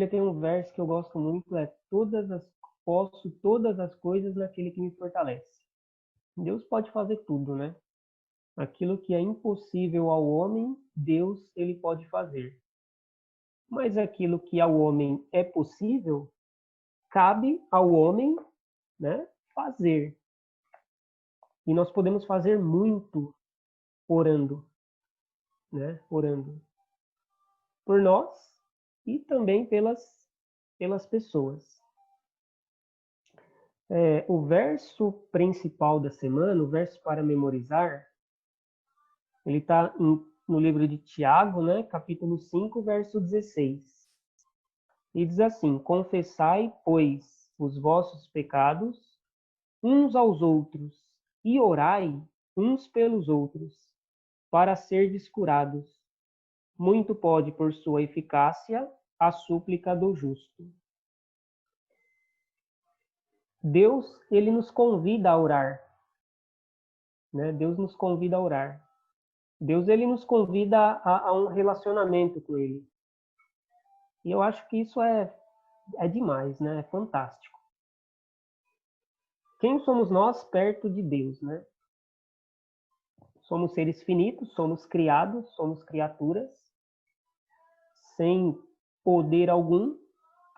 tem um verso que eu gosto muito, posso todas as coisas naquele que me fortalece. Deus pode fazer tudo, né? Aquilo que é impossível ao homem, Deus ele pode fazer. Mas aquilo que ao homem é possível, cabe ao homem, né, fazer. E nós podemos fazer muito orando, né? Orando por nós e também pelas pessoas. O verso principal da semana, o verso para memorizar, ele está no livro de Tiago, né, capítulo 5, verso 16. E diz assim: Confessai, pois, os vossos pecados uns aos outros e orai uns pelos outros, para serdes curados. Muito pode, por sua eficácia, a súplica do justo. Deus, ele nos convida a orar, né? Deus nos convida a orar. Deus, ele nos convida a um relacionamento com ele. E eu acho que isso é demais, né? É fantástico. Quem somos nós perto de Deus, né? Somos seres finitos, somos criados, somos criaturas, sem poder algum,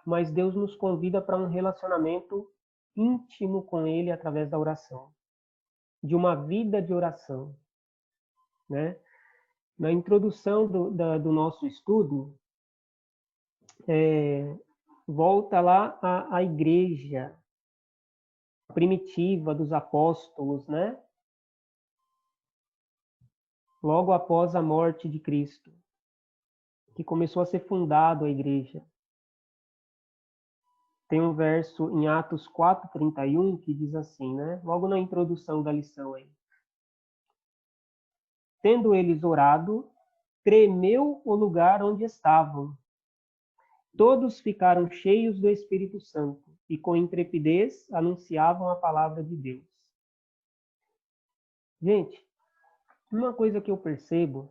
mas Deus nos convida para um relacionamento íntimo com Ele através da oração, de uma vida de oração, né? Na introdução do nosso estudo, volta lá à igreja primitiva dos apóstolos, né? Logo após a morte de Cristo, que começou a ser fundado a igreja. Tem um verso em Atos 4:31 que diz assim, né? Logo na introdução da lição aí. Tendo eles orado, tremeu o lugar onde estavam. Todos ficaram cheios do Espírito Santo e com intrepidez anunciavam a palavra de Deus. Gente, uma coisa que eu percebo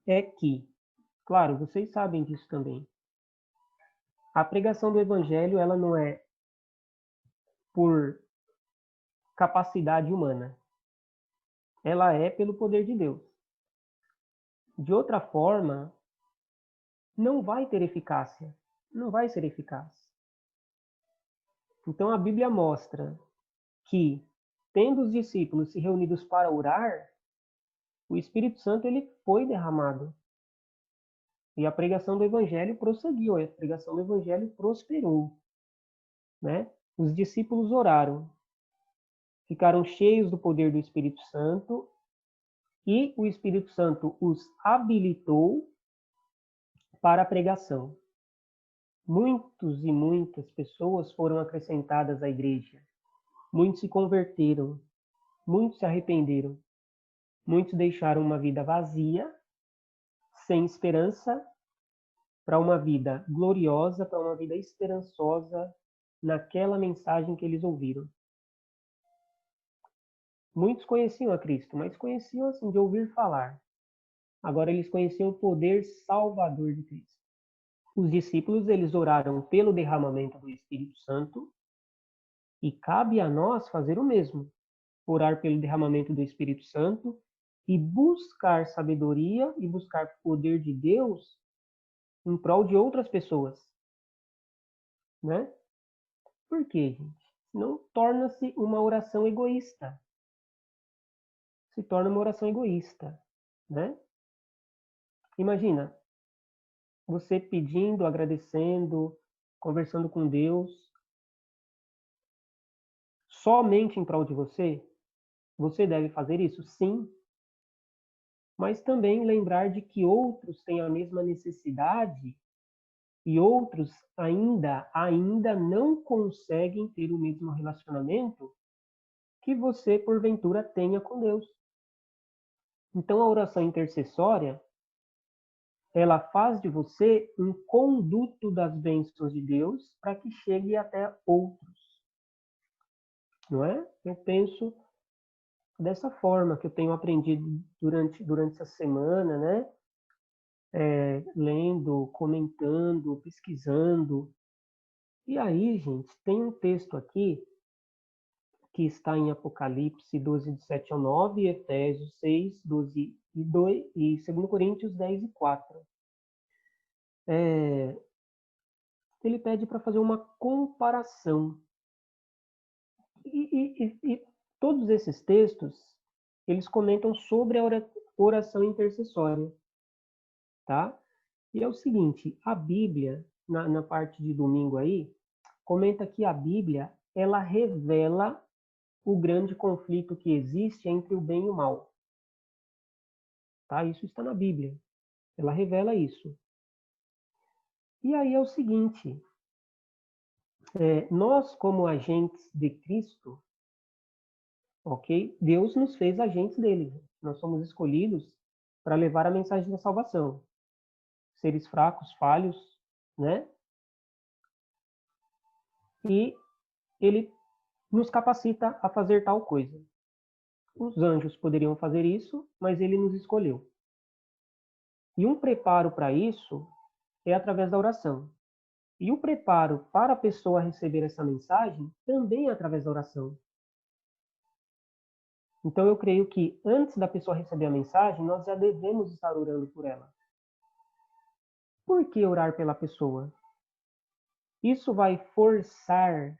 é que, claro, vocês sabem disso também, a pregação do evangelho, ela não é por capacidade humana. Ela é pelo poder de Deus. De outra forma, não vai ter eficácia. Não vai ser eficaz. Então a Bíblia mostra que, tendo os discípulos se reunidos para orar, o Espírito Santo ele foi derramado. E a pregação do evangelho prosseguiu, a pregação do evangelho prosperou, né? Os discípulos oraram, ficaram cheios do poder do Espírito Santo e o Espírito Santo os habilitou para a pregação. Muitos e muitas pessoas foram acrescentadas à igreja. Muitos se converteram, muitos se arrependeram, muitos deixaram uma vida vazia, sem esperança, para uma vida gloriosa, para uma vida esperançosa naquela mensagem que eles ouviram. Muitos conheciam a Cristo, mas conheciam assim de ouvir falar. Agora eles conheciam o poder salvador de Cristo. Os discípulos, eles oraram pelo derramamento do Espírito Santo e cabe a nós fazer o mesmo. Orar pelo derramamento do Espírito Santo e buscar sabedoria e buscar poder de Deus em prol de outras pessoas, né? Por quê, gente? Não torna-se uma oração egoísta. Se torna uma oração egoísta, né? Imagina, você pedindo, agradecendo, conversando com Deus, somente em prol de você? Você deve fazer isso? Sim. Mas também lembrar de que outros têm a mesma necessidade e outros ainda não conseguem ter o mesmo relacionamento que você, porventura, tenha com Deus. Então, a oração intercessória, ela faz de você um conduto das bênçãos de Deus para que chegue até outros, não é? Eu penso dessa forma que eu tenho aprendido durante essa semana, né? lendo, comentando, pesquisando. E aí, gente, tem um texto aqui que está em Apocalipse 12, de 7 ao 9, Efésios 6, 12 e 2, e 2 Coríntios 10 e 4. Ele pede para fazer uma comparação. E todos esses textos, eles comentam sobre a oração intercessória, tá? E é o seguinte, a Bíblia, na parte de domingo aí, comenta que a Bíblia, ela revela o grande conflito que existe entre o bem e o mal. Tá? Isso está na Bíblia. Ela revela isso. E aí é o seguinte, nós como agentes de Cristo, ok? Deus nos fez agentes dele. Nós somos escolhidos para levar a mensagem da salvação. Seres fracos, falhos, né? E ele nos capacita a fazer tal coisa. Os anjos poderiam fazer isso, mas ele nos escolheu. E um preparo para isso é através da oração. E o preparo para a pessoa receber essa mensagem também é através da oração. Então eu creio que antes da pessoa receber a mensagem, nós já devemos estar orando por ela. Por que orar pela pessoa? Isso vai forçar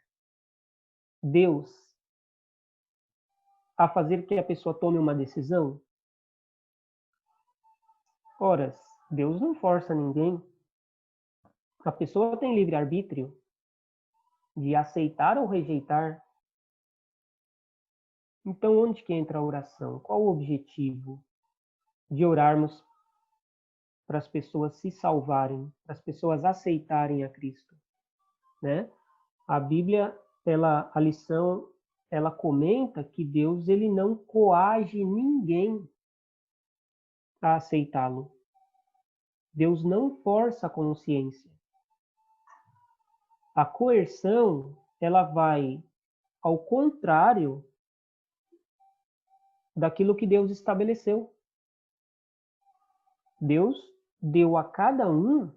Deus a fazer que a pessoa tome uma decisão? Ora, Deus não força ninguém. A pessoa tem livre-arbítrio de aceitar ou rejeitar. Então, onde que entra a oração? Qual o objetivo de orarmos para as pessoas se salvarem, para as pessoas aceitarem a Cristo, né? A Bíblia, a lição, ela comenta que Deus ele não coage ninguém a aceitá-lo. Deus não força a consciência. A coerção, ela vai ao contrário daquilo que Deus estabeleceu. Deus deu a cada um,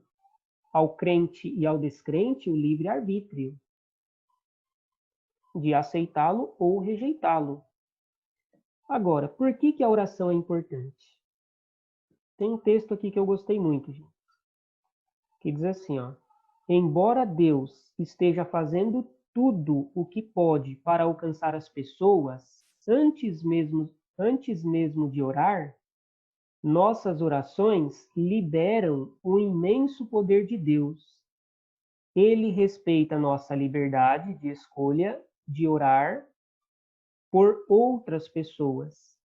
ao crente e ao descrente, o livre-arbítrio de aceitá-lo ou rejeitá-lo. Agora, por que a oração é importante? Tem um texto aqui que eu gostei muito, gente, que diz assim, ó: embora Deus esteja fazendo tudo o que pode para alcançar as pessoas, antes mesmo de orar, nossas orações liberam o imenso poder de Deus. Ele respeita nossa liberdade de escolha de orar por outras pessoas.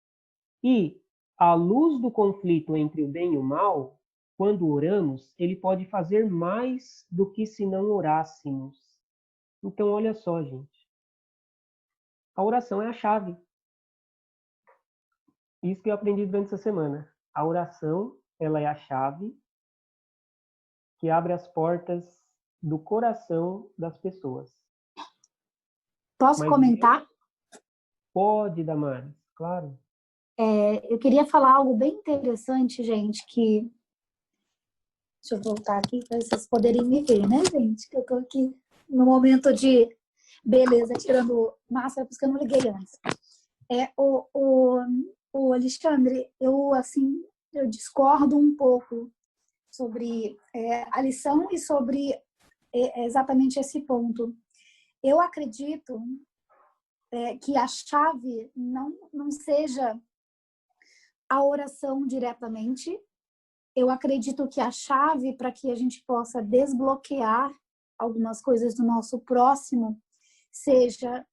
E, à luz do conflito entre o bem e o mal, quando oramos, ele pode fazer mais do que se não orássemos. Então, olha só, gente. A oração é a chave. Isso que eu aprendi durante essa semana. A oração, ela é a chave que abre as portas do coração das pessoas. Posso comentar? Pode, Damares, claro. Eu queria falar algo bem interessante, gente, que... Deixa eu voltar aqui para vocês poderem me ver, né, gente? Que eu tô aqui no momento de beleza, tirando máscara, porque eu não liguei antes. O Alexandre, eu discordo um pouco sobre a lição e sobre exatamente esse ponto. Eu acredito que a chave não seja a oração diretamente. Eu acredito que a chave para que a gente possa desbloquear algumas coisas do nosso próximo seja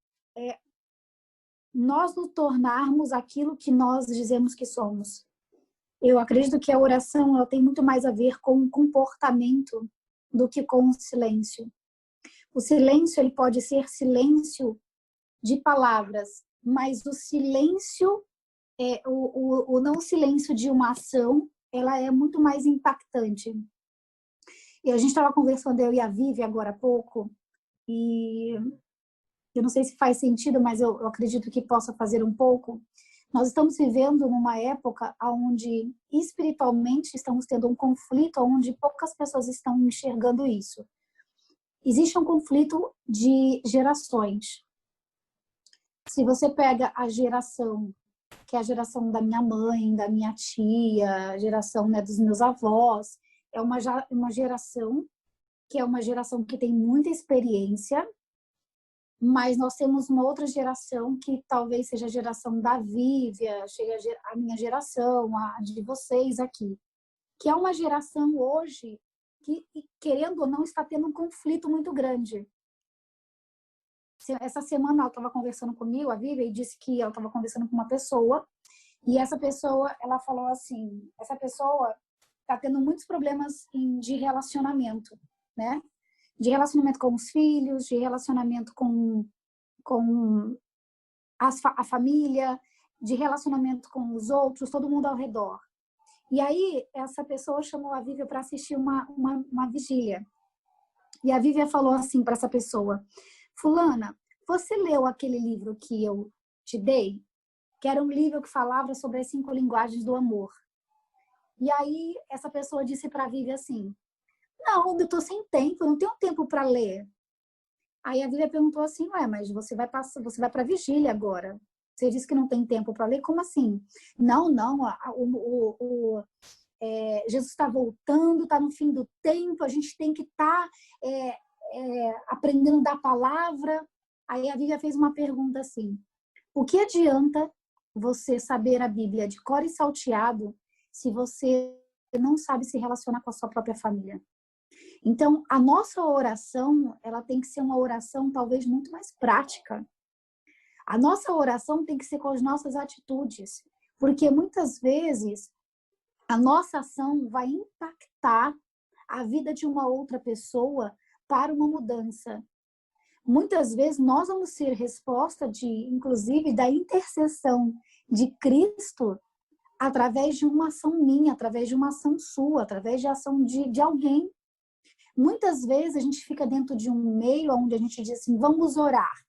nós nos tornarmos aquilo que nós dizemos que somos. Eu acredito que a oração ela tem muito mais a ver com o comportamento do que com o silêncio. O silêncio ele pode ser silêncio de palavras, mas o silêncio, o não silêncio de uma ação, ela é muito mais impactante. E a gente estava conversando, eu e a Vivi, agora há pouco, e eu não sei se faz sentido, mas eu acredito que possa fazer um pouco, Nós estamos vivendo numa época onde espiritualmente estamos tendo um conflito onde poucas pessoas estão enxergando isso. Existe um conflito de gerações. Se você pega a geração, que é a geração da minha mãe, da minha tia, a geração, né, dos meus avós, é uma geração que é uma geração que tem muita experiência, mas nós temos uma outra geração que talvez seja a geração da Vívia, chega a minha geração, a de vocês aqui, que é uma geração hoje que, querendo ou não, está tendo um conflito muito grande. Essa semana ela estava conversando comigo, a Vívia, e disse que ela estava conversando com uma pessoa, e essa pessoa, ela falou assim, essa pessoa está tendo muitos problemas de relacionamento, né? De relacionamento com os filhos, de relacionamento com a família, de relacionamento com os outros, todo mundo ao redor. E aí, essa pessoa chamou a Vívia para assistir uma vigília. E a Vívia falou assim para essa pessoa: fulana, você leu aquele livro que eu te dei? Que era um livro que falava sobre as 5 linguagens do amor. E aí, essa pessoa disse para a Vívia assim: não, eu estou sem tempo, eu não tenho tempo para ler. Aí a Vívia perguntou assim: ué, mas você vai para a vigília agora. Você disse que não tem tempo para ler? Como assim? Não, Jesus está voltando, está no fim do tempo, a gente tem que estar aprendendo da palavra. Aí a Vívia fez uma pergunta assim: o que adianta você saber a Bíblia de cor e salteado se você não sabe se relacionar com a sua própria família? Então, a nossa oração, ela tem que ser uma oração talvez muito mais prática. A nossa oração tem que ser com as nossas atitudes, porque muitas vezes a nossa ação vai impactar a vida de uma outra pessoa para uma mudança. Muitas vezes nós vamos ser resposta inclusive, da intercessão de Cristo através de uma ação minha, através de uma ação sua, através de ação de alguém. Muitas vezes a gente fica dentro de um meio onde a gente diz assim: vamos orar.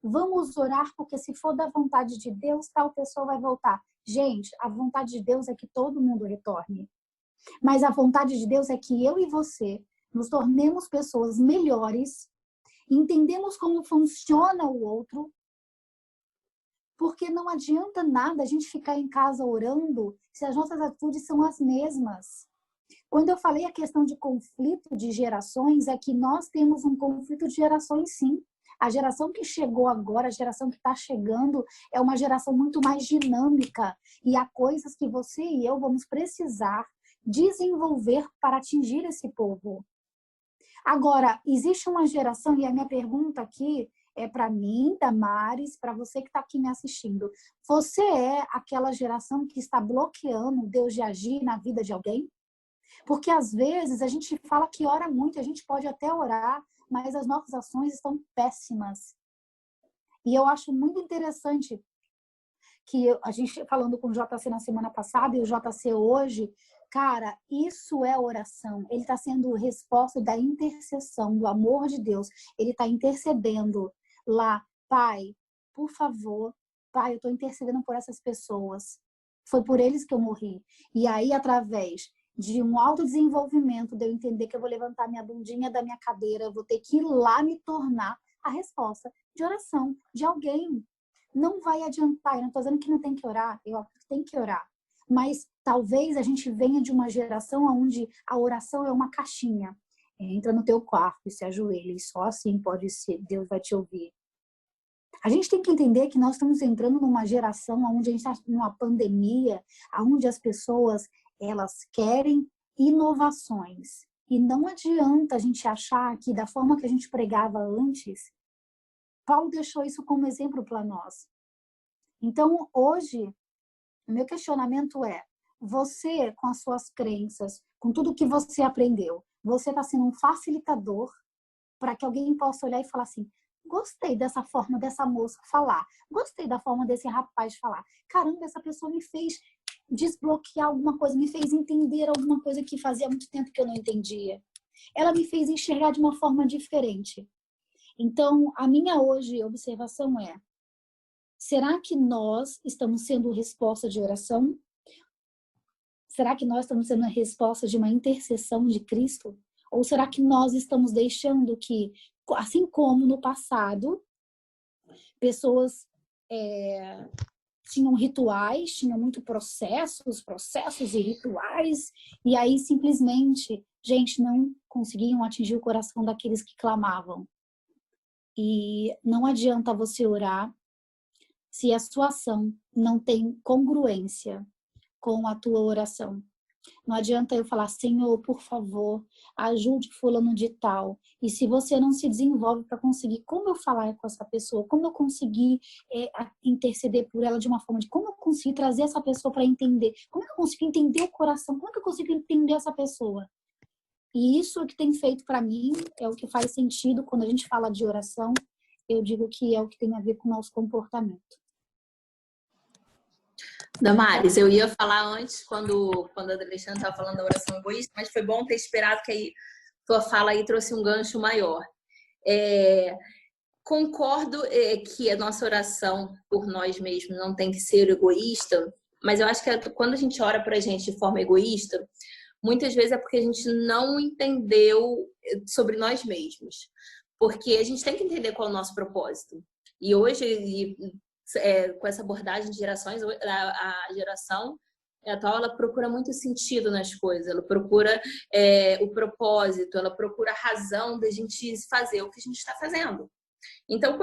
Vamos orar porque se for da vontade de Deus, tal pessoa vai voltar. Gente, a vontade de Deus é que todo mundo retorne. Mas a vontade de Deus é que eu e você nos tornemos pessoas melhores, entendemos como funciona o outro, porque não adianta nada a gente ficar em casa orando se as nossas atitudes são as mesmas. Quando eu falei a questão de conflito de gerações, é que nós temos um conflito de gerações, sim. A geração que chegou agora, a geração que está chegando, é uma geração muito mais dinâmica. E há coisas que você e eu vamos precisar desenvolver para atingir esse povo. Agora, existe uma geração, e a minha pergunta aqui é para mim, Damares, para você que está aqui me assistindo. Você é aquela geração que está bloqueando Deus de agir na vida de alguém? Porque às vezes a gente fala que ora muito, a gente pode até orar, mas as nossas ações estão péssimas. E eu acho muito interessante que a gente, falando com o JC na semana passada e o JC hoje, cara, isso é oração. Ele está sendo resposta da intercessão, do amor de Deus. Ele está intercedendo lá: Pai, por favor, Pai, eu estou intercedendo por essas pessoas. Foi por eles que eu morri. E aí, através de um autodesenvolvimento, de eu entender que eu vou levantar minha bundinha da minha cadeira, eu vou ter que ir lá me tornar a resposta de oração de alguém. Não vai adiantar, eu não estou dizendo que não tem que orar, eu tenho que orar. Mas talvez a gente venha de uma geração onde a oração é uma caixinha. Entra no teu quarto e se ajoelha, e só assim pode ser, Deus vai te ouvir. A gente tem que entender que nós estamos entrando numa geração onde a gente está numa pandemia, onde as pessoas elas querem inovações. E não adianta a gente achar que da forma que a gente pregava antes, Paulo deixou isso como exemplo para nós. Então, hoje, o meu questionamento é: você, com as suas crenças, com tudo que você aprendeu, você está sendo um facilitador para que alguém possa olhar e falar assim: gostei dessa forma dessa moça falar, gostei da forma desse rapaz falar. Caramba, essa pessoa me fez desbloquear alguma coisa, me fez entender alguma coisa que fazia muito tempo que eu não entendia. Ela me fez enxergar de uma forma diferente. Então, a minha hoje observação é: será que nós estamos sendo resposta de oração? Será que nós estamos sendo a resposta de uma intercessão de Cristo? Ou será que nós estamos deixando que, assim como no passado, pessoas tinham rituais, tinham muito processos e rituais, e aí simplesmente, gente, não conseguiam atingir o coração daqueles que clamavam. E não adianta você orar se a sua ação não tem congruência com a tua oração. Não adianta eu falar, Senhor, por favor, ajude fulano de tal. E se você não se desenvolve para conseguir, como eu falar com essa pessoa? Como eu conseguir interceder por ela de uma forma de como eu consigo trazer essa pessoa para entender? Como eu consigo entender o coração? Como que eu consigo entender essa pessoa? E isso que tem feito para mim é o que faz sentido quando a gente fala de oração. Eu digo que é o que tem a ver com o nosso comportamento. Damares, eu ia falar antes, quando a Alexandre estava falando da oração egoísta, mas foi bom ter esperado, que aí tua fala aí trouxe um gancho maior. Concordo que a nossa oração por nós mesmos não tem que ser egoísta, mas eu acho que quando a gente ora para a gente de forma egoísta, muitas vezes é porque a gente não entendeu sobre nós mesmos. Porque a gente tem que entender qual é o nosso propósito. E hoje, com essa abordagem de gerações, a geração atual, ela procura muito sentido nas coisas, ela procura o propósito, ela procura a razão da gente fazer o que a gente está fazendo. Então,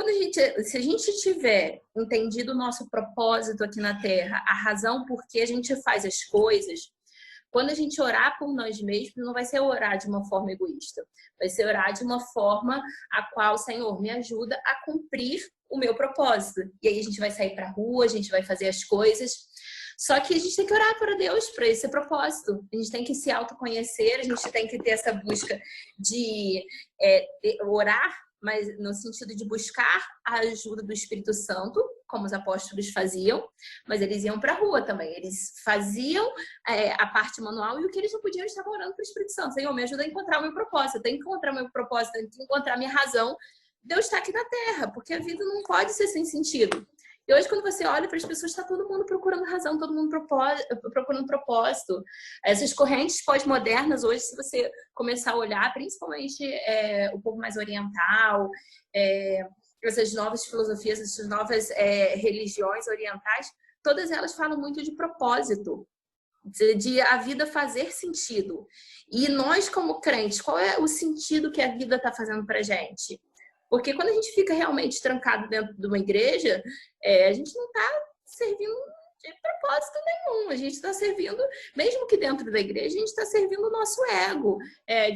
se a gente tiver entendido o nosso propósito aqui na Terra, a razão por que a gente faz as coisas, quando a gente orar por nós mesmos, não vai ser orar de uma forma egoísta, vai ser orar de uma forma a qual, Senhor, me ajuda a cumprir o meu propósito. E aí a gente vai sair para a rua, a gente vai fazer as coisas. Só que a gente tem que orar para Deus para esse propósito. A gente tem que se autoconhecer, a gente tem que ter essa busca de orar, mas no sentido de buscar a ajuda do Espírito Santo, como os apóstolos faziam, mas eles iam para a rua também. Eles faziam a parte manual e o que eles não podiam, eles estavam orando para o Espírito Santo. Senhor, me ajuda a encontrar o meu propósito. Eu tenho que encontrar o meu propósito, eu tenho que encontrar a minha razão. Deus está aqui na Terra, porque a vida não pode ser sem sentido. E hoje, quando você olha para as pessoas, está todo mundo procurando razão, todo mundo procurando propósito. Essas correntes pós-modernas, hoje, se você começar a olhar, principalmente o povo mais oriental, essas novas filosofias, essas novas religiões orientais, todas elas falam muito de propósito, de a vida fazer sentido. E nós, como crentes, qual é o sentido que a vida está fazendo para a gente? Porque quando a gente fica realmente trancado dentro de uma igreja, a gente não está servindo de propósito nenhum. A gente está servindo, mesmo que dentro da igreja, a gente está servindo o nosso ego.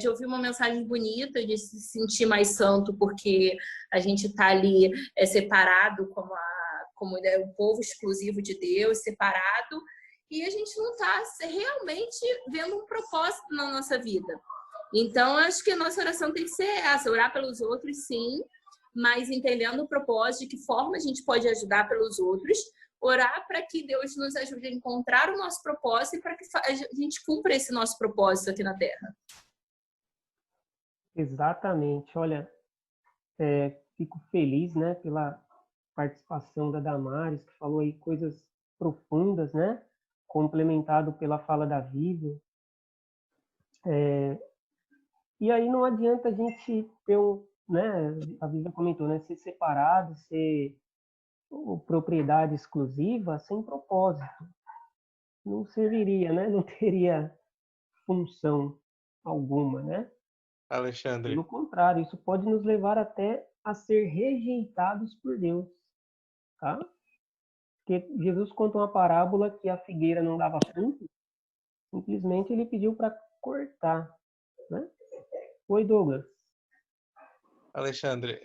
De ouvir uma mensagem bonita, de se sentir mais santo, porque a gente está ali separado como o povo exclusivo de Deus, separado, e a gente não está realmente vendo um propósito na nossa vida. Então, acho que a nossa oração tem que ser essa, orar pelos outros, sim, mas entendendo o propósito, de que forma a gente pode ajudar pelos outros, orar para que Deus nos ajude a encontrar o nosso propósito e para que a gente cumpra esse nosso propósito aqui na Terra. Exatamente. Olha, fico feliz, né, pela participação da Damares, que falou aí coisas profundas, né, complementado pela fala da Vivian. E aí não adianta a gente ter né, a Vivian comentou, né, ser separado, ser propriedade exclusiva sem propósito. Não serviria, né? Não teria função alguma, né? Alexandre. Pelo contrário, isso pode nos levar até a ser rejeitados por Deus, tá? Porque Jesus conta uma parábola que a figueira não dava fruto, simplesmente ele pediu para cortar, né? Oi, Douglas. Alexandre,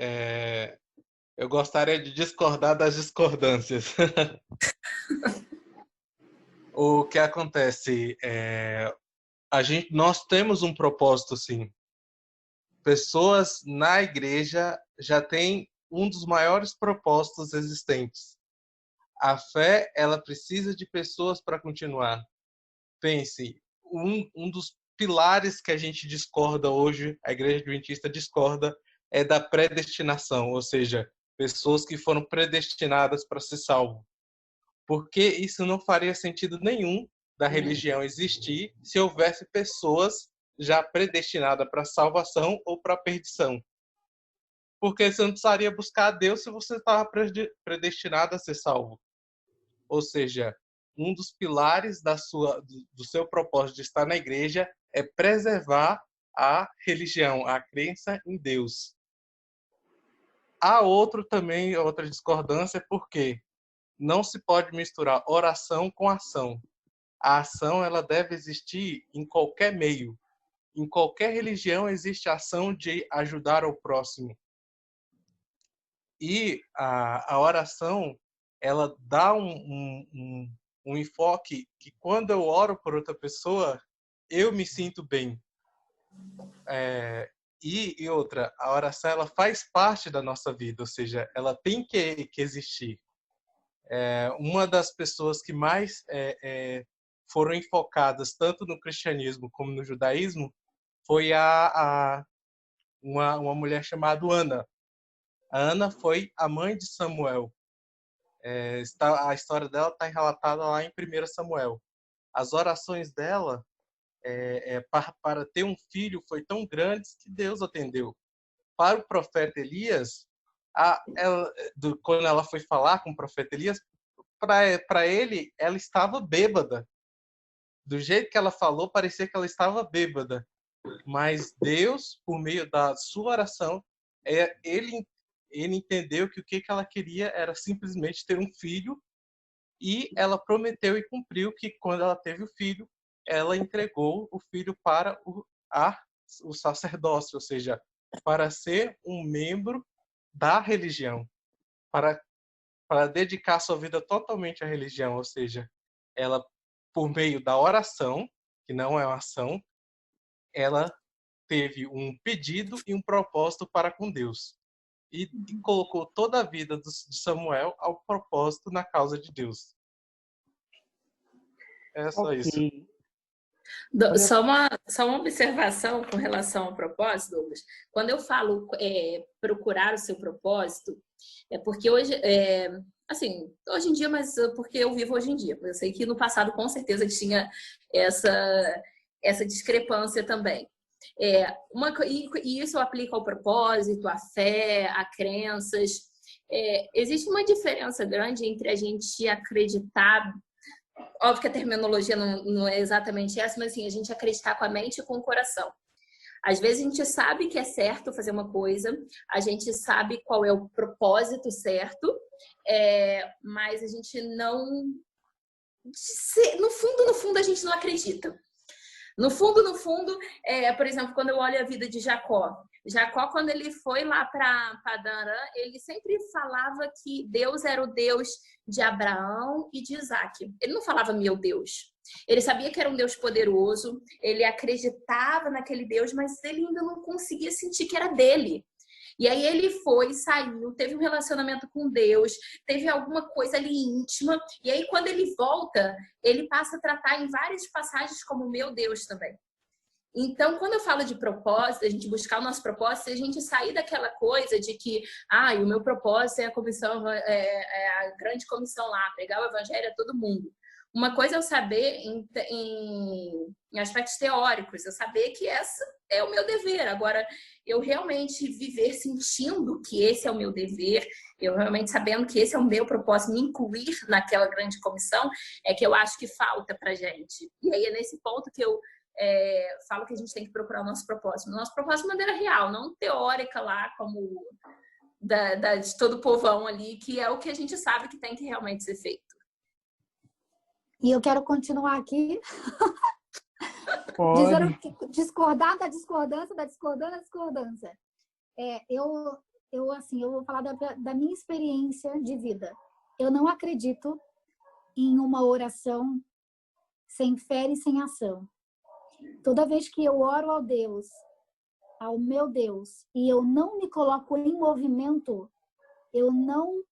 eu gostaria de discordar das discordâncias. O que acontece nós temos um propósito, sim. Pessoas na igreja já têm um dos maiores propósitos existentes. A fé, ela precisa de pessoas para continuar. Pense, um dos pilares que a gente discorda hoje, a Igreja Adventista discorda, é da predestinação, ou seja, pessoas que foram predestinadas para ser salvo. Porque isso não faria sentido nenhum da religião existir se houvesse pessoas já predestinadas para salvação ou para perdição. Porque você não precisaria buscar a Deus se você estava predestinado a ser salvo. Ou seja, um dos pilares do seu propósito de estar na igreja é preservar a religião, a crença em Deus. Há outra discordância, porque não se pode misturar oração com ação. A ação ela deve existir em qualquer meio. Em qualquer religião existe a ação de ajudar o próximo. E a oração, ela dá um enfoque que quando eu oro por outra pessoa, eu me sinto bem. E outra, a oração ela faz parte da nossa vida, ou seja, ela tem que existir. Uma das pessoas que mais foram enfocadas tanto no cristianismo como no judaísmo foi uma mulher chamada Ana. A Ana foi a mãe de Samuel. A história dela está relatada lá em 1 Samuel. As orações dela para ter um filho foi tão grandes que Deus atendeu. Para o profeta Elias, quando ela foi falar com o profeta Elias, para ele, ela estava bêbada. Do jeito que ela falou, parecia que ela estava bêbada. Mas Deus, por meio da sua oração, ele entendeu que o que ela queria era simplesmente ter um filho, e ela prometeu e cumpriu que quando ela teve o filho, ela entregou o filho para o sacerdócio, ou seja, para ser um membro da religião, para dedicar sua vida totalmente à religião, ou seja, ela, por meio da oração, que não é uma ação, ela teve um pedido e um propósito para com Deus. E colocou toda a vida de Samuel ao propósito na causa de Deus. É só isso. Só uma observação com relação ao propósito, Douglas. Quando eu falo procurar o seu propósito, é porque hoje em dia, mas porque eu vivo hoje em dia. Eu sei que no passado, com certeza, tinha essa discrepância também. E isso aplica ao propósito, à fé, a crenças. Existe uma diferença grande entre a gente acreditar. Óbvio que a terminologia não é exatamente essa, mas assim, a gente acreditar com a mente e com o coração. Às vezes a gente sabe que é certo fazer uma coisa, a gente sabe qual é o propósito certo, mas a gente não... No fundo, a gente não acredita. No fundo, por exemplo, quando eu olho a vida de Jacó, quando ele foi lá para Padan-Aram, ele sempre falava que Deus era o Deus de Abraão e de Isaac. Ele não falava meu Deus. Ele sabia que era um Deus poderoso, ele acreditava naquele Deus, mas ele ainda não conseguia sentir que era dele. E aí ele saiu, teve um relacionamento com Deus, teve alguma coisa ali íntima, e aí quando ele volta, ele passa a tratar em várias passagens como meu Deus também. Então, quando eu falo de propósito, a gente buscar o nosso propósito, a gente sair daquela coisa de que, o meu propósito é a comissão, a grande comissão lá, pregar o evangelho a todo mundo. Uma coisa é eu saber em aspectos teóricos, eu saber que essa é o meu dever. Agora, eu realmente viver sentindo que esse é o meu dever, eu realmente sabendo que esse é o meu propósito, me incluir naquela grande comissão, é que eu acho que falta pra gente. E aí é nesse ponto que eu falo que a gente tem que procurar o nosso propósito. O nosso propósito de maneira real, não teórica lá, como de todo o povão ali, que é o que a gente sabe que tem que realmente ser feito. E eu quero continuar aqui dizendo que discordar da discordância, da discordância. Eu vou falar da minha experiência de vida. Eu não acredito em uma oração sem fé e sem ação. Toda vez que eu oro ao meu Deus, e eu não me coloco em movimento, eu não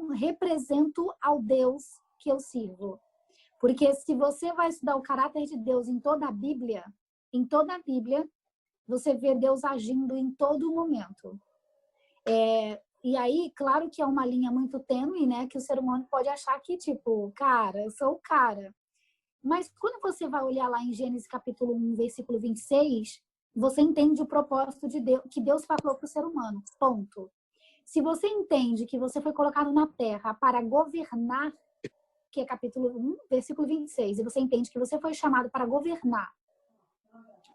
represento ao Deus que eu sirvo. Porque se você vai estudar o caráter de Deus em toda a Bíblia, você vê Deus agindo em todo momento. E aí, claro que é uma linha muito tênue, né? Que o ser humano pode achar que, tipo, cara, eu sou o cara. Mas quando você vai olhar lá em Gênesis capítulo 1, versículo 26, você entende o propósito de Deus, que Deus falou para o ser humano. Ponto. Se você entende que você foi colocado na terra para governar, que é capítulo 1, versículo 26, e você entende que você foi chamado para governar,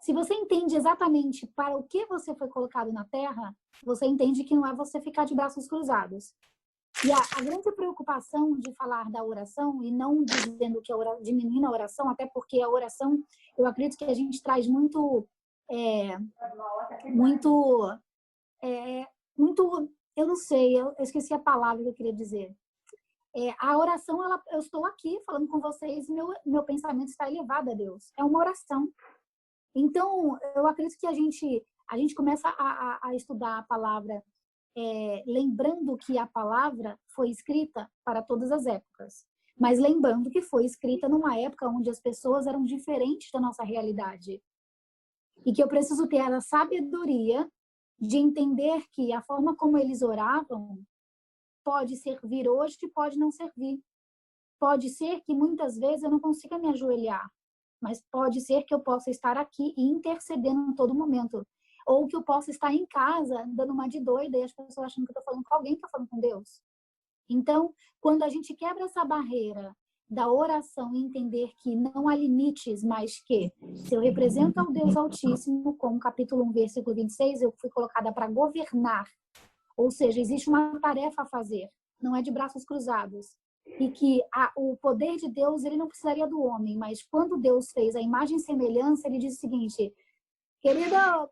se você entende exatamente para o que você foi colocado na terra, você entende que não é você ficar de braços cruzados. E a grande preocupação de falar da oração, e não dizendo que diminuindo a oração, até porque a oração, eu acredito que a gente traz muito, eu não sei, eu esqueci a palavra que eu queria dizer. A oração, eu estou aqui falando com vocês, meu pensamento está elevado a Deus. É uma oração. Então, eu acredito que a gente começa a estudar a palavra, lembrando que a palavra foi escrita para todas as épocas, mas lembrando que foi escrita numa época onde as pessoas eram diferentes da nossa realidade. E que eu preciso ter a sabedoria de entender que a forma como eles oravam pode servir hoje e pode não servir. Pode ser que muitas vezes eu não consiga me ajoelhar, mas pode ser que eu possa estar aqui e intercedendo em todo momento. Ou que eu possa estar em casa, dando uma de doida, e as pessoas achando que eu estou falando com alguém, que eu estou falando com Deus. Então, quando a gente quebra essa barreira da oração e entender que não há limites, mas que se eu represento ao Deus Altíssimo, como capítulo 1, versículo 26, eu fui colocada para governar. Ou seja, existe uma tarefa a fazer, não é de braços cruzados. E que o poder de Deus, ele não precisaria do homem, mas quando Deus fez a imagem e semelhança, ele diz o seguinte: querida,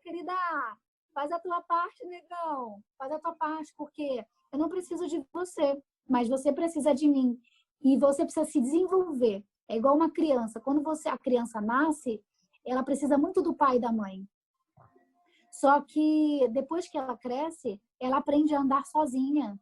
faz a tua parte, negão, faz a tua parte, porque eu não preciso de você, mas você precisa de mim. E você precisa se desenvolver. É igual uma criança. Quando a criança nasce, ela precisa muito do pai e da mãe. Só que depois que ela cresce, ela aprende a andar sozinha.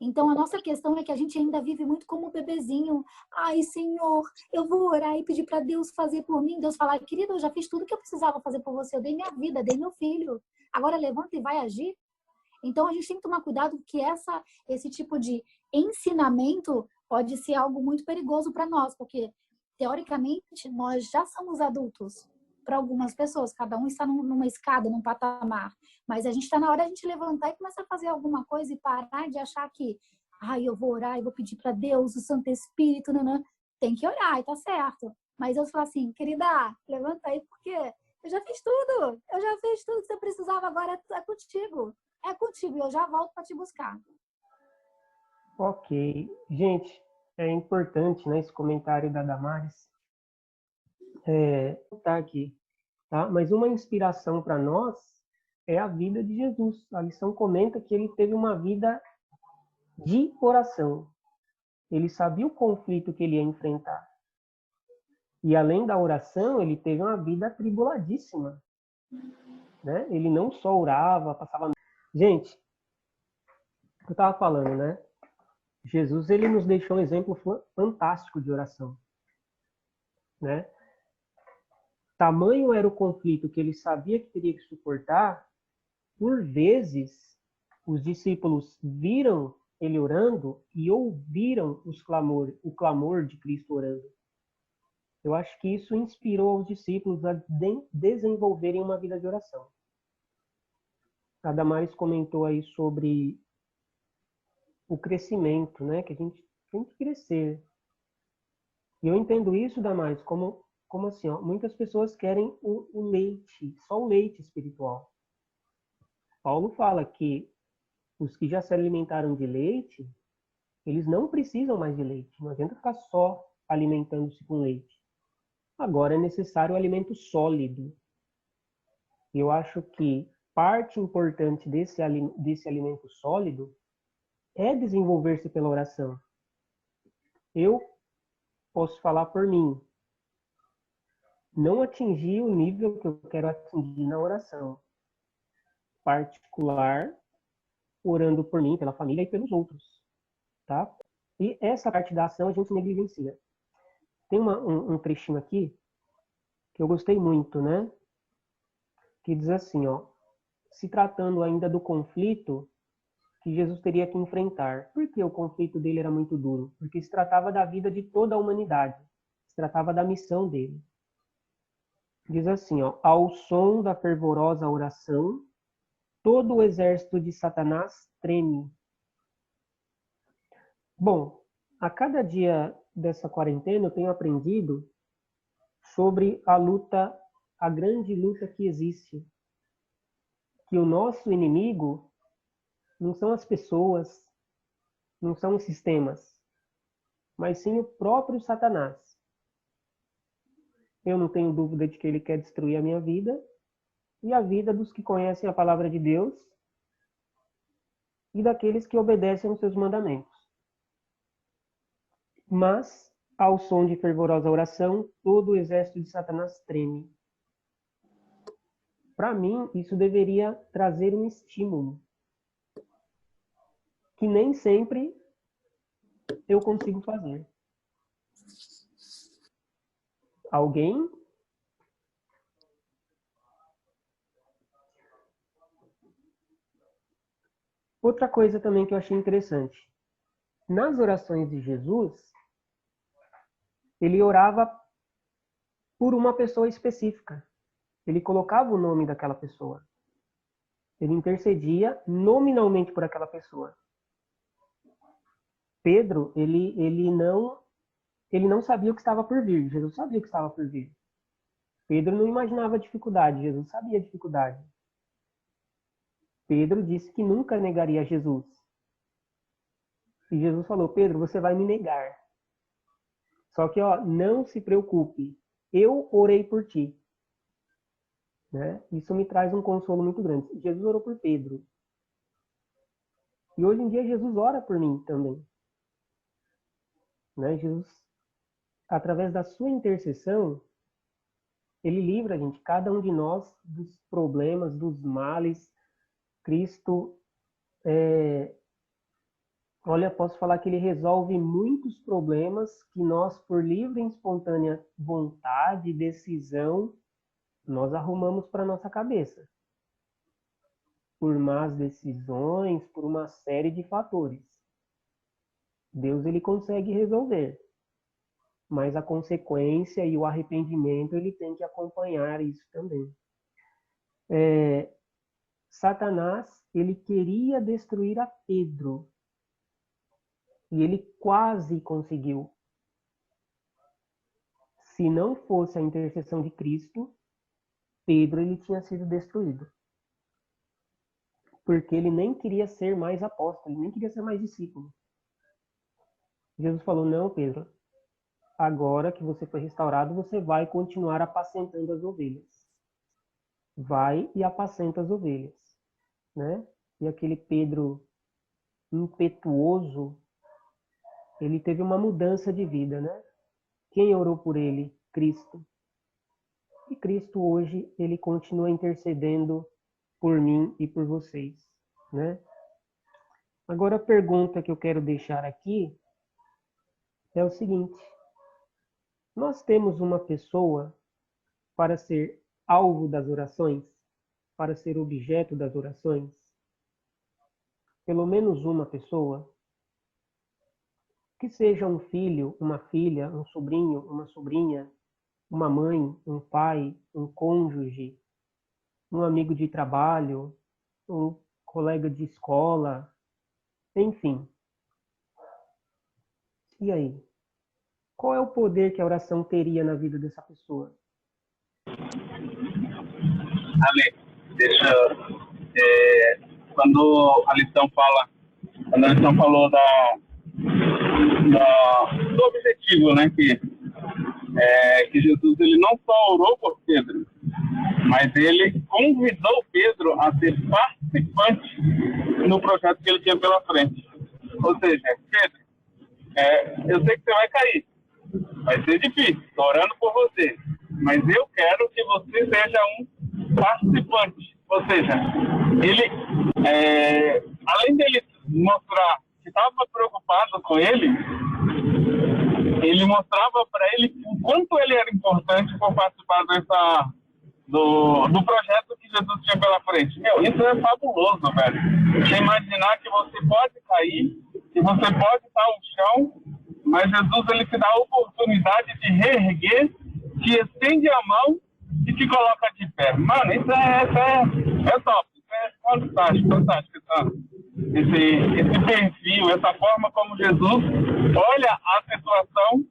Então, a nossa questão é que a gente ainda vive muito como um bebezinho. Ai, Senhor, eu vou orar e pedir para Deus fazer por mim. Deus falar: querida, eu já fiz tudo que eu precisava fazer por você. Eu dei minha vida, dei meu filho. Agora levanta e vai agir. Então, a gente tem que tomar cuidado que esse tipo de ensinamento pode ser algo muito perigoso para nós, porque, teoricamente, nós já somos adultos. Para algumas pessoas, cada um está numa escada, num patamar. Mas a gente está na hora de a gente levantar e começar a fazer alguma coisa e parar de achar que eu vou orar e vou pedir para Deus, o Santo Espírito, nanã. Tem que orar, e tá certo. Mas eu falo assim: querida, levanta aí, porque eu já fiz tudo. Eu já fiz tudo que você precisava, agora é contigo. É contigo, e eu já volto para te buscar. Ok. Gente, é importante, né, esse comentário da Damares. Tá aqui, tá? Mas uma inspiração para nós é a vida de Jesus. A lição comenta que ele teve uma vida de oração. Ele sabia o conflito que ele ia enfrentar. E além da oração, ele teve uma vida atribuladíssima, né? Ele não só orava, passava... Gente, eu estava falando, né? Jesus, ele nos deixou um exemplo fantástico de oração, né? Tamanho era o conflito que ele sabia que teria que suportar. Por vezes, os discípulos viram ele orando e ouviram o clamor de Cristo orando. Eu acho que isso inspirou os discípulos a desenvolverem uma vida de oração. A Damares comentou aí sobre o crescimento, né? Que a gente tem que crescer. E eu entendo isso, Damares, como assim, ó, muitas pessoas querem o leite, só o leite espiritual. Paulo fala que os que já se alimentaram de leite, eles não precisam mais de leite. Não adianta ficar só alimentando-se com leite. Agora é necessário o alimento sólido. Eu acho que parte importante desse alimento sólido é desenvolver-se pela oração. Eu posso falar por mim. Não atingi o nível que eu quero atingir na oração particular, orando por mim, pela família e pelos outros, tá? E essa parte da ação a gente negligencia. Tem um trechinho aqui que eu gostei muito, né? Que diz assim, ó: se tratando ainda do conflito, que Jesus teria que enfrentar. Por que o conflito dele era muito duro? Porque se tratava da vida de toda a humanidade. Se tratava da missão dele. Diz assim, ó, ao som da fervorosa oração, todo o exército de Satanás treme. Bom, a cada dia dessa quarentena eu tenho aprendido sobre a luta, a grande luta que existe. Que o nosso inimigo não são as pessoas, não são os sistemas, mas sim o próprio Satanás. Eu não tenho dúvida de que ele quer destruir a minha vida e a vida dos que conhecem a palavra de Deus e daqueles que obedecem aos seus mandamentos. Mas, ao som de fervorosa oração, todo o exército de Satanás treme. Para mim, isso deveria trazer um estímulo que nem sempre eu consigo fazer. Alguém? Outra coisa também que eu achei interessante. Nas orações de Jesus, ele orava por uma pessoa específica. Ele colocava o nome daquela pessoa. Ele intercedia nominalmente por aquela pessoa. Pedro, ele não sabia o que estava por vir. Jesus sabia o que estava por vir. Pedro não imaginava a dificuldade. Jesus sabia a dificuldade. Pedro disse que nunca negaria Jesus. E Jesus falou, Pedro, você vai me negar. Só que, não se preocupe. Eu orei por ti. Né? Isso me traz um consolo muito grande. Jesus orou por Pedro. E hoje em dia Jesus ora por mim também. Né? Jesus, através da sua intercessão, ele livra a gente, cada um de nós, dos problemas, dos males. Cristo, posso falar que ele resolve muitos problemas que nós, por livre e espontânea vontade, decisão, nós arrumamos para nossa cabeça. Por más decisões, por uma série de fatores. Deus, ele consegue resolver. Mas a consequência e o arrependimento, ele tem que acompanhar isso também. Satanás, ele queria destruir a Pedro. E ele quase conseguiu. Se não fosse a intercessão de Cristo, Pedro, ele tinha sido destruído. Porque ele nem queria ser mais apóstolo, ele nem queria ser mais discípulo. Jesus falou, não, Pedro, agora que você foi restaurado, você vai continuar apacentando as ovelhas. Vai e apacenta as ovelhas. Né? E aquele Pedro impetuoso, ele teve uma mudança de vida, né? Quem orou por ele? Cristo. E Cristo hoje, ele continua intercedendo por mim e por vocês, né? Agora a pergunta que eu quero deixar aqui é o seguinte: nós temos uma pessoa para ser alvo das orações, para ser objeto das orações? Pelo menos uma pessoa? Que seja um filho, uma filha, um sobrinho, uma sobrinha, uma mãe, um pai, um cônjuge, um amigo de trabalho, um colega de escola, enfim. E aí? Qual é o poder que a oração teria na vida dessa pessoa? Ale, quando a lição falou do objetivo, né, que Jesus, ele não só orou por Pedro, mas ele convidou Pedro a ser participante no projeto que ele tinha pela frente. Ou seja, Pedro, eu sei que você vai cair, vai ser difícil, estou orando por você, mas eu quero que você seja um participante. Ou seja, ele, além dele mostrar que estava preocupado com ele mostrava para ele o quanto ele era importante por participar do projeto que Jesus tinha pela frente. Meu, isso é fabuloso, velho. Você imaginar que você pode cair, que você pode estar no chão, mas Jesus, ele te dá a oportunidade de reerguer, te estende a mão e te coloca de pé. Mano, isso é top. Isso é fantástico, fantástico. Esse perfil, essa forma como Jesus olha a situação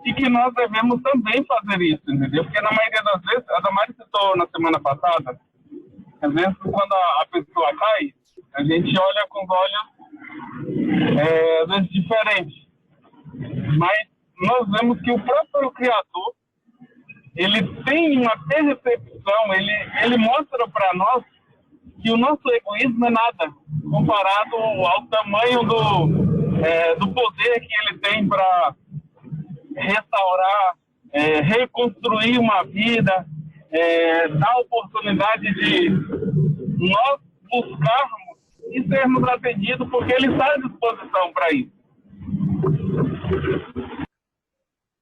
e que nós devemos também fazer isso, entendeu? Porque na maioria das vezes, a Damares citou na semana passada, às vezes quando a pessoa cai, a gente olha com os olhos às vezes diferentes. Mas nós vemos que o próprio Criador, ele tem uma percepção, ele mostra para nós que o nosso egoísmo é nada, comparado ao tamanho do poder que ele tem para restaurar, reconstruir uma vida, dar a oportunidade de nós buscarmos e sermos atendidos, porque ele está à disposição para isso.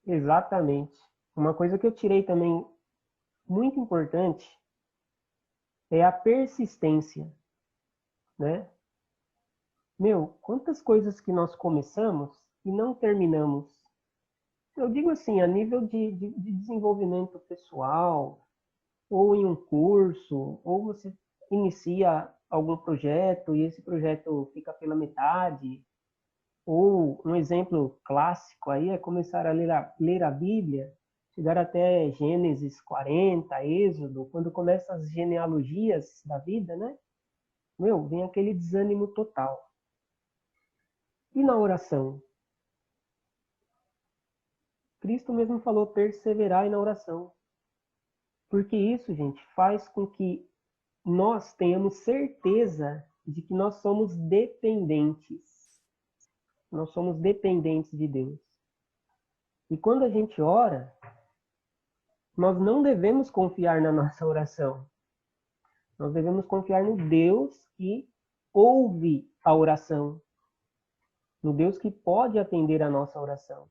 Exatamente. Uma coisa que eu tirei também muito importante é a persistência, né? Meu, quantas coisas que nós começamos e não terminamos. Eu digo assim, a nível de desenvolvimento pessoal, ou em um curso, ou você inicia algum projeto e esse projeto fica pela metade, ou um exemplo clássico aí é começar a ler a Bíblia, chegar até Gênesis 40, Êxodo, quando começam as genealogias da vida, né? Meu, vem aquele desânimo total. E na oração? Cristo mesmo falou, perseverai na oração. Porque isso, gente, faz com que nós tenhamos certeza de que nós somos dependentes. Nós somos dependentes de Deus. E quando a gente ora, nós não devemos confiar na nossa oração. Nós devemos confiar no Deus que ouve a oração. No Deus que pode atender a nossa oração.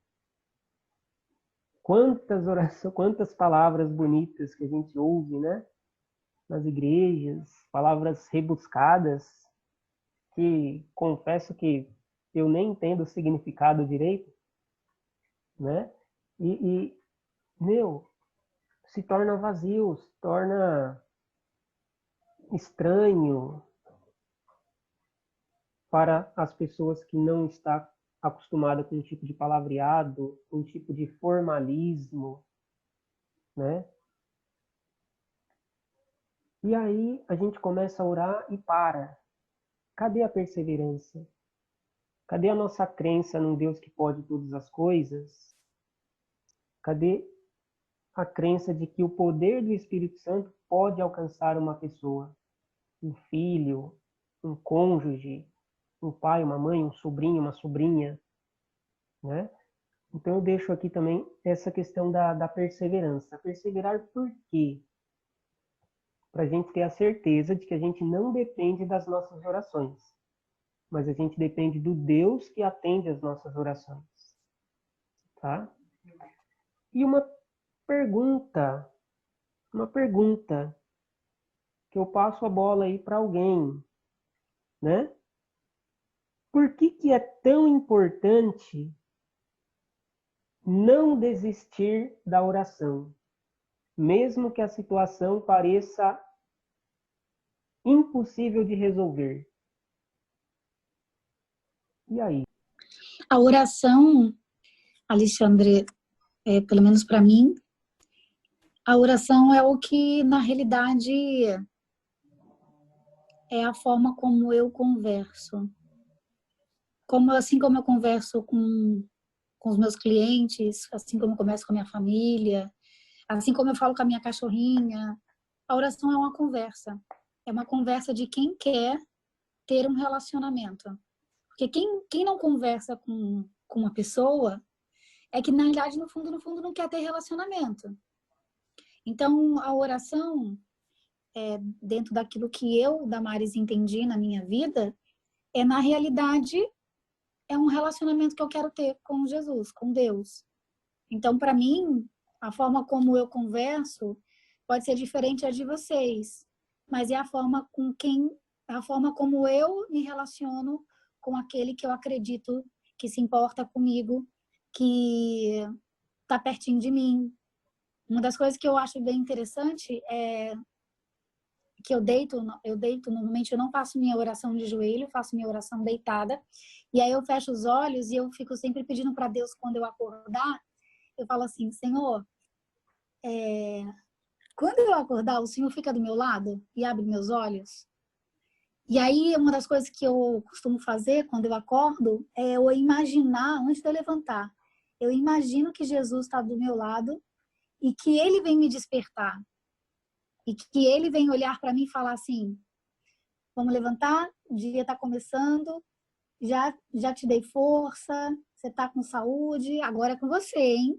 Quantas palavras bonitas que a gente ouve, né? Nas igrejas, palavras rebuscadas, que confesso que eu nem entendo o significado direito, né? Meu, se torna vazio, se torna estranho para as pessoas que não estão acostumadas com um tipo de palavreado, com um tipo de formalismo, né? E aí a gente começa a orar e para. Cadê a perseverança? Cadê a nossa crença num Deus que pode todas as coisas? Cadê a crença de que o poder do Espírito Santo pode alcançar uma pessoa? Um filho, um cônjuge, um pai, uma mãe, um sobrinho, uma sobrinha, né? Então eu deixo aqui também essa questão da perseverança. Perseverar por quê? Para a gente ter a certeza de que a gente não depende das nossas orações, mas a gente depende do Deus que atende as nossas orações, tá? E uma pergunta que eu passo a bola aí para alguém, né? Por que é tão importante não desistir da oração, mesmo que a situação pareça impossível de resolver? E aí? A oração, Alexandre, pelo menos para mim, a oração é o que, na realidade, é a forma como eu converso. Assim como eu converso com os meus clientes, assim como eu converso com a minha família, assim como eu falo com a minha cachorrinha, a oração é uma conversa. É uma conversa de quem quer ter um relacionamento. Porque quem não conversa com uma pessoa é que, na realidade, no fundo, não quer ter relacionamento. Então, a oração, dentro daquilo que eu, Damares, entendi na minha vida, na realidade, é um relacionamento que eu quero ter com Jesus, com Deus. Então, para mim, a forma como eu converso pode ser diferente a de vocês, mas é a forma como eu me relaciono com aquele que eu acredito que se importa comigo, que está pertinho de mim. Uma das coisas que eu acho bem interessante é que eu deito, normalmente eu não faço minha oração de joelho, eu faço minha oração deitada, e aí eu fecho os olhos e eu fico sempre pedindo para Deus, quando eu acordar, eu falo assim: Senhor, quando eu acordar, o Senhor fica do meu lado e abre meus olhos? E aí, uma das coisas que eu costumo fazer quando eu acordo é eu imaginar, antes de eu levantar, eu imagino que Jesus está do meu lado e que Ele vem me despertar. E que Ele vem olhar para mim e falar assim: vamos levantar, o dia está começando, já te dei força, você está com saúde, agora é com você, hein?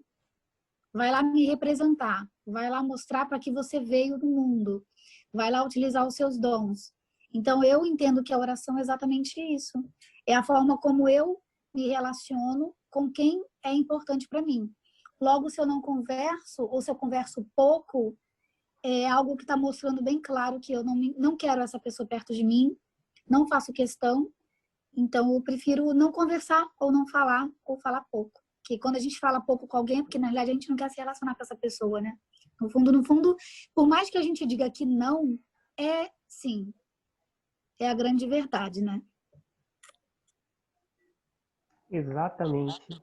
Vai lá me representar, vai lá mostrar para que você veio do mundo, vai lá utilizar os seus dons. Então, eu entendo que a oração é exatamente isso. É a forma como eu me relaciono com quem é importante para mim. Logo, se eu não converso, ou se eu converso pouco, é algo que está mostrando bem claro que eu não quero essa pessoa perto de mim, não faço questão. Então, eu prefiro não conversar ou não falar, ou falar pouco. Porque quando a gente fala pouco com alguém, é porque na realidade a gente não quer se relacionar com essa pessoa, né? No fundo, por mais que a gente diga que não, é sim. É a grande verdade, né? Exatamente.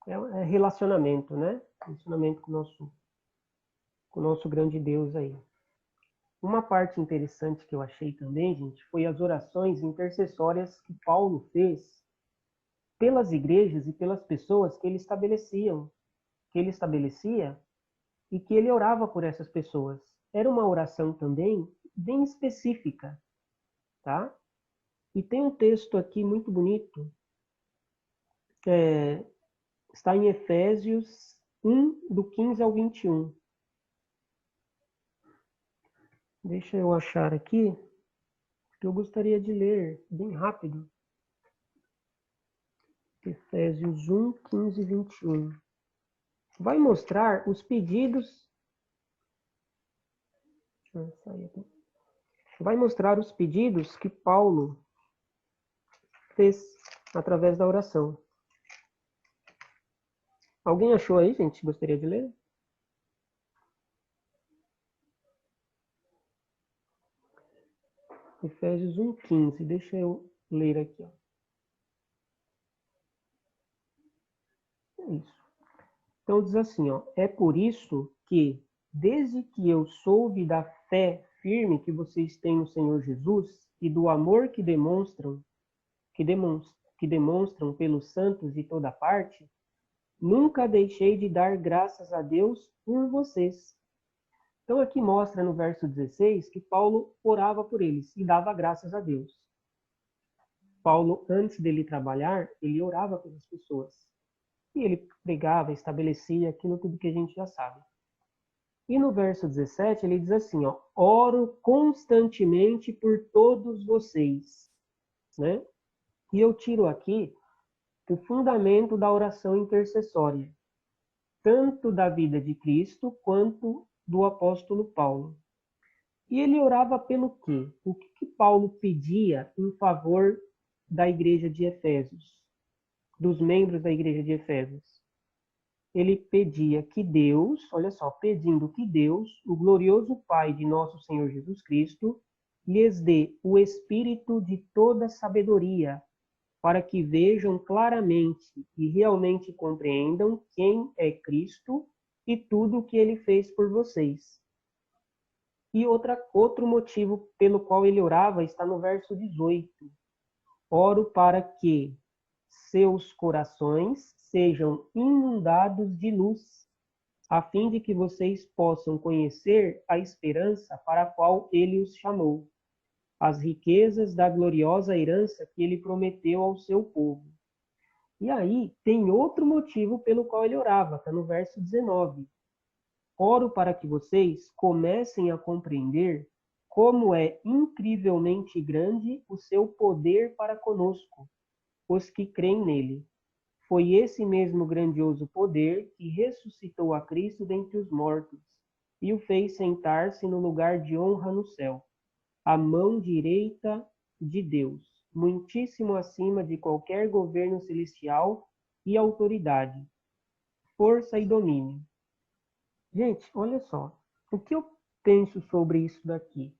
É relacionamento, né? Relacionamento com o nosso grande Deus aí. Uma parte interessante que eu achei também, gente, foi as orações intercessórias que Paulo fez pelas igrejas e pelas pessoas que ele estabelecia e que ele orava por essas pessoas. Era uma oração também bem específica, tá? E tem um texto aqui muito bonito, está em Efésios 1, do 15 ao 21. Deixa eu achar aqui, que eu gostaria de ler bem rápido. Efésios 1, 15 e 21. Vai mostrar os pedidos. Deixa eu sair aqui. Vai mostrar os pedidos que Paulo fez através da oração. Alguém achou aí, gente? Gostaria de ler? Efésios 1:15. Deixa eu ler aqui. Ó. É isso. Então diz assim, ó: é por isso que, desde que eu soube da fé firme que vocês têm no Senhor Jesus e do amor que demonstram pelos santos de toda parte, nunca deixei de dar graças a Deus por vocês. Então aqui mostra no verso 16 que Paulo orava por eles e dava graças a Deus. Paulo, antes dele trabalhar, ele orava pelas pessoas. E ele pregava, estabelecia aquilo tudo que a gente já sabe. E no verso 17 ele diz assim, ó: oro constantemente por todos vocês, né? E eu tiro aqui o fundamento da oração intercessória, tanto da vida de Cristo quanto do apóstolo Paulo. E ele orava pelo quê? O que Paulo pedia em favor da igreja de Efésios, dos membros da igreja de Efésios? Ele pedia que Deus, olha só, pedindo que Deus, o glorioso Pai de nosso Senhor Jesus Cristo, lhes dê o espírito de toda sabedoria, para que vejam claramente e realmente compreendam quem é Cristo e tudo o que ele fez por vocês. E outro motivo pelo qual ele orava está no verso 18. Oro para que seus corações sejam inundados de luz, a fim de que vocês possam conhecer a esperança para a qual ele os chamou, as riquezas da gloriosa herança que ele prometeu ao seu povo. E aí tem outro motivo pelo qual ele orava, está no verso 19. Oro para que vocês comecem a compreender como é incrivelmente grande o seu poder para conosco, os que creem nele. Foi esse mesmo grandioso poder que ressuscitou a Cristo dentre os mortos e o fez sentar-se no lugar de honra no céu, à mão direita de Deus, muitíssimo acima de qualquer governo celestial e autoridade, força e domínio. Gente, olha só, o que eu penso sobre isso daqui?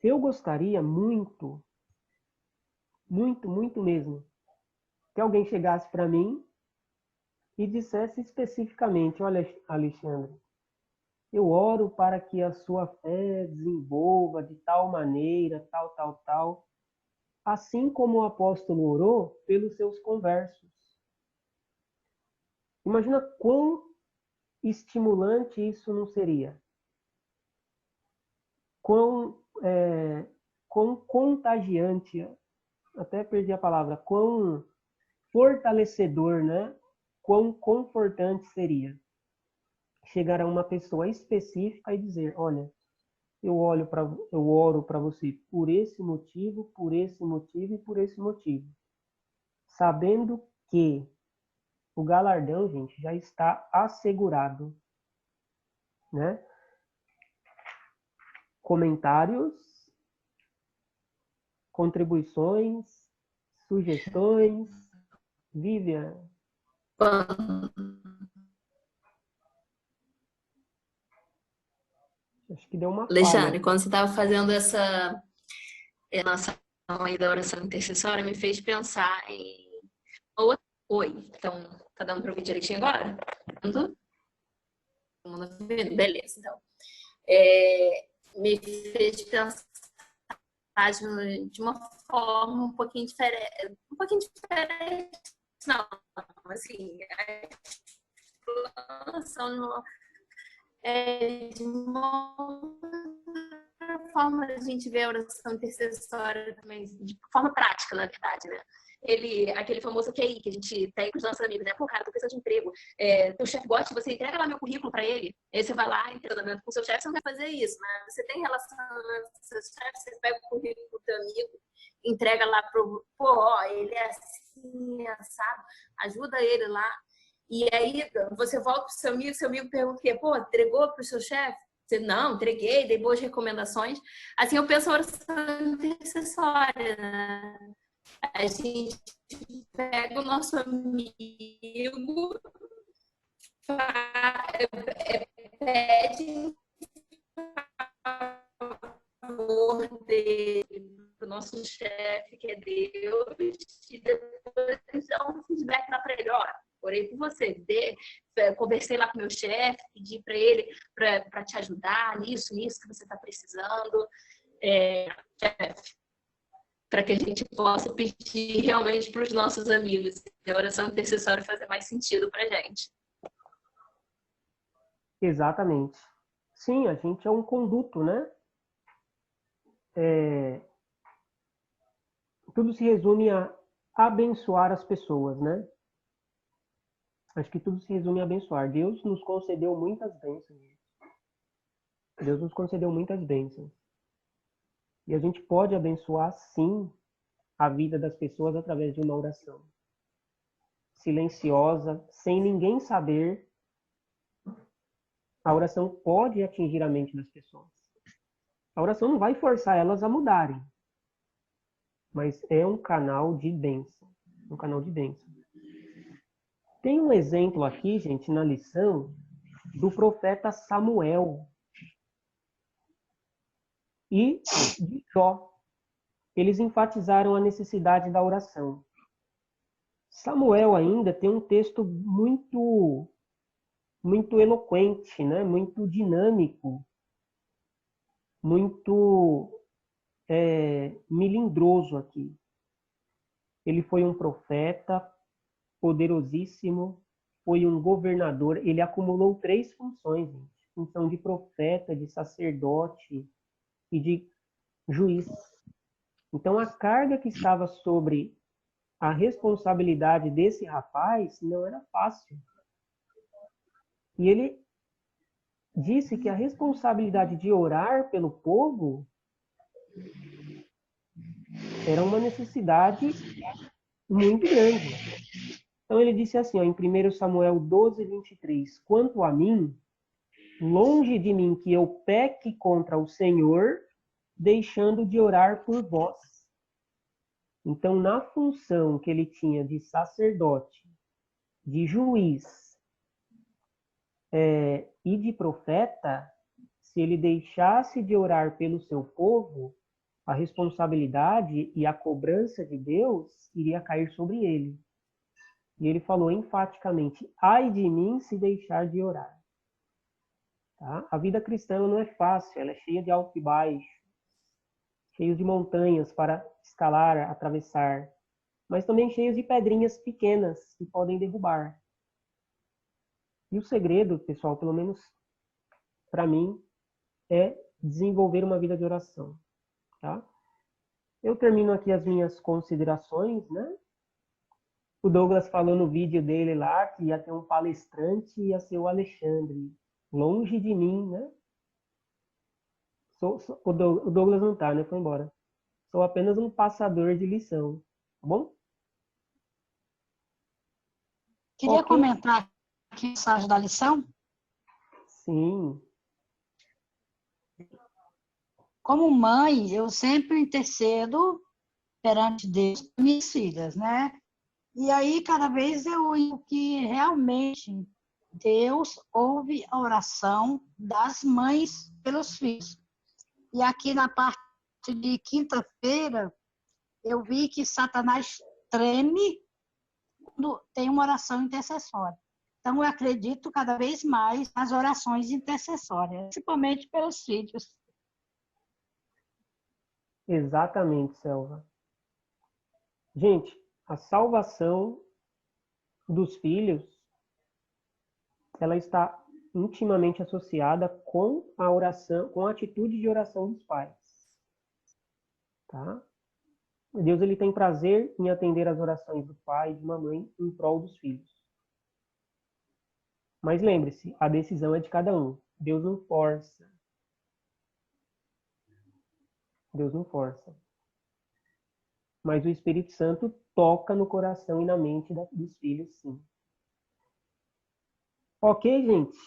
Eu gostaria muito, muito, muito mesmo, que alguém chegasse para mim e dissesse especificamente: olha, Alexandre, eu oro para que a sua fé desenvolva de tal maneira, tal, assim como o apóstolo orou pelos seus conversos. Imagina quão estimulante isso não seria. Quão contagiante, até perdi a palavra, quão fortalecedor, né? Quão confortante seria chegar a uma pessoa específica e dizer: olha, eu oro para você por esse motivo, por esse motivo e por esse motivo, sabendo que o galardão, gente, já está assegurado, né? Comentários, contribuições, sugestões. Vivian. Acho que deu uma Alexandre, falha. quando você estava fazendo essa relação aí da oração intercessória, me fez pensar em... Oi, então, tá dando para ouvir direitinho agora? Todo mundo ouvindo? Beleza, então. Me fez pensar de uma forma um pouquinho diferente. Não, assim, a exploração de uma forma a gente vê a oração intercessória também, de forma prática, na verdade, né? Aquele famoso QI que a gente tem com os nossos amigos, né? Pô, cara, tô precisando de emprego. Teu chefe gosta de você, entrega lá meu currículo para ele. Aí você vai lá, em treinamento com o seu chefe, você não vai fazer isso, né? Você tem relacionamento com o seu chefe, você pega o currículo do teu amigo, entrega lá pro... Pô, ó, ele é assim, sabe? Ajuda ele lá. E aí você volta pro seu amigo pergunta o quê? Pô, entregou pro seu chefe? Você, não, entreguei, dei boas recomendações. Assim, eu penso a oração intercessória, né? A gente pega o nosso amigo, pede favor dele pro nosso chefe, que é Deus, e depois dá um feedback lá para ele: ó, orei por você, conversei lá com o meu chefe, pedi para ele para te ajudar nisso que você está precisando, chefe, para que a gente possa pedir realmente para os nossos amigos a oração intercessória fazer mais sentido para a gente. Exatamente. Sim, a gente é um conduto, né? Tudo se resume a abençoar as pessoas, né? Acho que tudo se resume a abençoar. Deus nos concedeu muitas bênçãos. Deus nos concedeu muitas bênçãos. E a gente pode abençoar, sim, a vida das pessoas através de uma oração silenciosa, sem ninguém saber. A oração pode atingir a mente das pessoas. A oração não vai forçar elas a mudarem, mas é um canal de bênção. Um canal de bênção. Tem um exemplo aqui, gente, na lição, do profeta Samuel e de Jó. Eles enfatizaram a necessidade da oração. Samuel ainda tem um texto muito eloquente, né? Muito dinâmico, muito melindroso aqui. Ele foi um profeta poderosíssimo, foi um governador, ele acumulou 3 funções, gente. Função de profeta, de sacerdote e de juiz. Então a carga que estava sobre a responsabilidade desse rapaz não era fácil. E ele disse que a responsabilidade de orar pelo povo era uma necessidade muito grande. Então ele disse assim, ó, em 1 Samuel 12, 23, quanto a mim, longe de mim que eu peque contra o Senhor, deixando de orar por vós. Então, na função que ele tinha de sacerdote, de juiz e de profeta, se ele deixasse de orar pelo seu povo, a responsabilidade e a cobrança de Deus iria cair sobre ele. E ele falou enfaticamente, ai de mim se deixar de orar. Tá? A vida cristã não é fácil, ela é cheia de alto e baixo, cheia de montanhas para escalar, atravessar, mas também cheia de pedrinhas pequenas que podem derrubar. E o segredo, pessoal, pelo menos para mim, é desenvolver uma vida de oração. Tá? Eu termino aqui as minhas considerações, né? O Douglas falou no vídeo dele lá que ia ter um palestrante e ia ser o Alexandre. Longe de mim, né? O Douglas não tá, né? Foi embora. Sou apenas um passador de lição. Tá bom? Queria Ok. comentar aqui a mensagem da lição. Sim. Como mãe, eu sempre intercedo perante Deus por minhas filhas, né? E aí, cada vez eu vejo que realmente Deus ouve a oração das mães pelos filhos. E aqui na parte de quinta-feira, eu vi que Satanás treme quando tem uma oração intercessória. Então, eu acredito cada vez mais nas orações intercessórias, principalmente pelos filhos. Exatamente, Selva. Gente, a salvação dos filhos, ela está intimamente associada com a oração, com a atitude de oração dos pais. Tá? Deus ele tem prazer em atender as orações do pai e de uma mãe em prol dos filhos. Mas lembre-se, a decisão é de cada um. Deus não força. Deus não força. Mas o Espírito Santo toca no coração e na mente dos filhos, sim. Ok, gente?